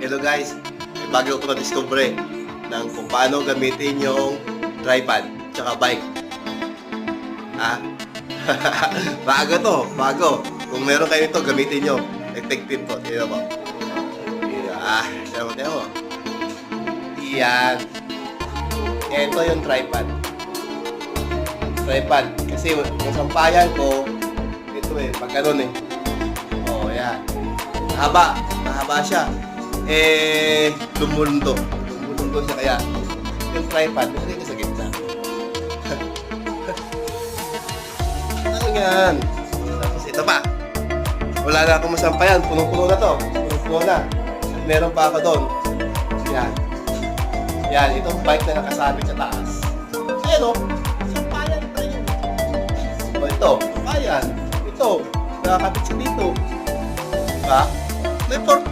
Hello guys, may bago ko na-discover ng kung paano gamitin yung tripod tsaka bike. Ha? Bago to, bago. Kung meron kayo nito, gamitin nyo. Effective to, tignan mo. Tignan mo. Iyan. Ito yung tripod. Tripod. Kasi yung sampayan ko, ito pag ganun Oh, yan. Mahaba siya. Lumulundo siya kaya. Yung tripod, nilagay ko sa gitna. Ano yan? Tapos ito pa. Wala na akong masampayan. Punong-puno na to. Punong-puno na. At meron pa ako doon. Yan. Yan. Itong bike na nakasabit sa taas. Ayan o. Sampayan pa yun. O ito. Sampayan. Ito. Nakakabit siya dito. Diba? May purpose.